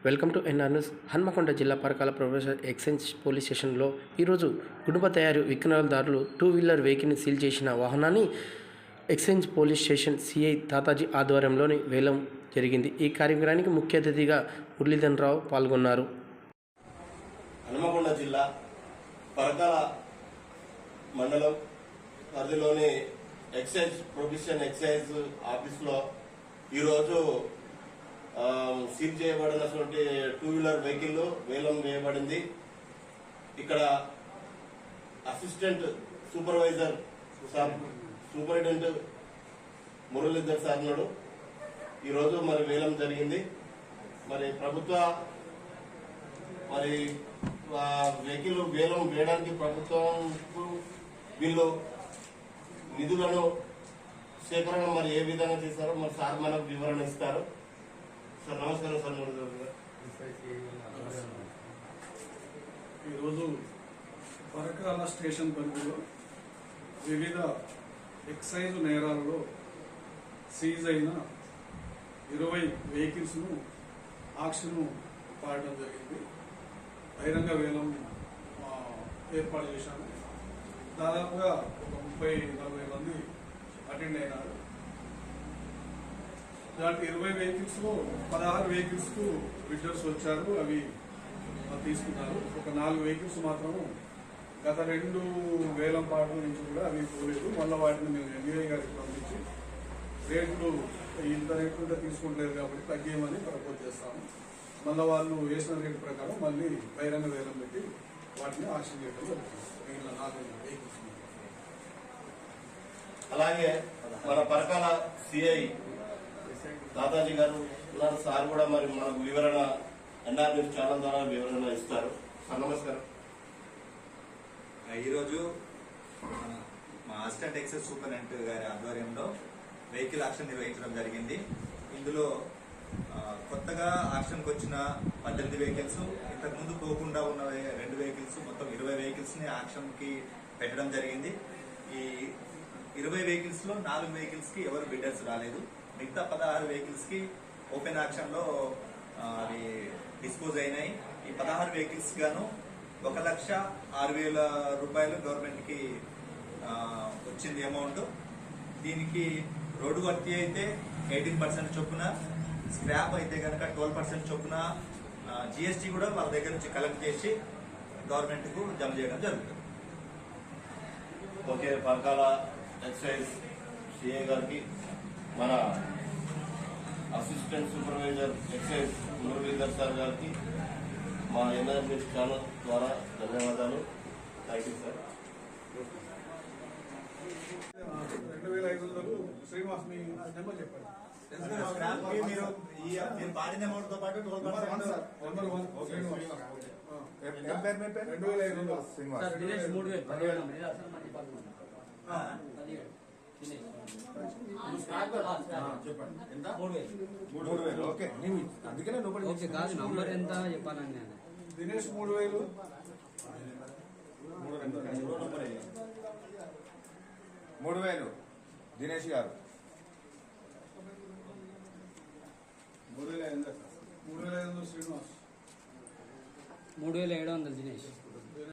Welcome to NR news. Hanamkonda జిల్లా Parkal professor exchange police స్టేషన్లో ఈరోజు గుణప తయారు విక్రయదారులు 2-వీలర్ వెహికల్ని సీల్ చేసిన వాహనాన్ని exchange police station CI Tataji ఆధ్వర్యంలోని వేలం జరిగింది. ఈ కార్యక్రమానికి ముఖ్య అతిథిగా మురళీధర్ రావు పాల్గొన్నారు. హన్మకొండ జిల్లా పరకాల మండలం పరిధిలోని ఎక్సైజ్ ప్రొఫెషన్ ఎక్సైజ్ ఆఫీస్లో ఈరోజు సీల్ చేయబడినటువంటి 2-వీలర్ వెహికల్ వేలం వేయబడింది. ఇక్కడ assistant supervisor superintendent Muralidhar sir నాడు ఈరోజు మరి వేలం జరిగింది. మరి ప్రభుత్వ వెహికల్ వేలం వేయడానికి ప్రభుత్వం వీళ్ళు నిధులను సేకరణ మరి ఏ విధంగా చేశారో మరి సార్ మనకు వివరణ ఇస్తారు. సార్ నమస్కారం సార్. ఈరోజు పరకాల స్టేషన్ పరిధిలో వివిధ ఎక్సైజ్ నేరాలలో సీజ్ అయిన 20 వెహికల్స్ను ఆక్షన్ పాడడం జరిగింది. బహిరంగ వేలం ఏర్పాటు చేశాము. దాదాపుగా ఒక 30-40 మంది అటెండ్ అయినారు. దాంట్లో 20 వెహికల్స్ లో 16 వెహికల్స్ కు బిడ్డర్స్ వచ్చారు, అవి తీసుకున్నారు. ఒక 4 వెహికల్స్ మాత్రం గత 2 వేలం పాటల నుంచి కూడా అవి పోలేదు. మళ్ళీ వాటిని మేము ఎన్ఐ గారికి పంపించి రేట్లు ఇంత రేట్లు తీసుకుంటలేదు కాబట్టి తగ్గేయమని ప్రపోజ్ చేస్తాము. మళ్ళీ వాళ్ళు వేసిన రేటు ప్రకారం మళ్ళీ బహిరంగ వేలం పెట్టి వాటిని ఆక్షన్ చేయడం జరుగుతుంది. మిగిలిన 4 వెహికల్స్. అలాగే మన పరకాల సిఐ తాతాజీ గారు ఉన్నారు. సార్ కూడా మరి మనకు వివరణ ఎన్ఆర్ న్యూస్ ఛానల్ ద్వారా వివరణ ఇస్తారు. సార్ నమస్కారం. ఈరోజు మా అసిస్టెంట్ ఎక్సైజ్ సూపరింటెండెంట్ గారి ఆధ్వర్యంలో వెహికల్ ఆక్షన్ నిర్వహించడం జరిగింది. ఇందులో కొత్తగా ఆక్షన్కి వచ్చిన 18 వెహికల్స్, ఇంతకుముందు పోకుండా ఉన్న 2 వెహికల్స్, మొత్తం 20 వెహికల్స్ ని ఆక్షన్ కి పెట్టడం జరిగింది. ఈ 20 వెహికల్స్ లో 4 వెహికల్స్ కి ఎవరు బిడ్డర్స్ రాలేదు. మిగతా 16 వెహికల్స్ కి ఓపెన్ ఆక్షన్ లో అవి డిస్పోజ్ అయినాయి. ఈ 16 వెహికల్స్ గాను 1,06,000 రూపాయలు గవర్నమెంట్ కి వచ్చింది అమౌంట్. దీనికి రోడ్డు వర్తి అయితే 18% చొప్పున, స్క్రాప్ అయితే కనుక 12% చొప్పున జిఎస్టీ కూడా వాళ్ళ దగ్గర నుంచి కలెక్ట్ చేసి గవర్నమెంట్ కు జమ చేయడం జరుగుతుంది. ఓకే, పరకాల ఎక్సైజ్ సిఐ గారికి, మన assistant supervisor excise Muralidhar sir గారికి మా ఎన్ఆర్ న్యూస్ ఛానల్ ద్వారా ధన్యవాదాలు. Thank you sir. 2,500 శ్రీనివాస్ మీ నెంబర్ చెప్పండి. మీరు పాడిన అమౌంట్ తో పాటు 12% దినేష్ 3,000. 3,000 దినేష్ గారు. 3,500 శ్రీనివాస్. 3,700 దినేష్.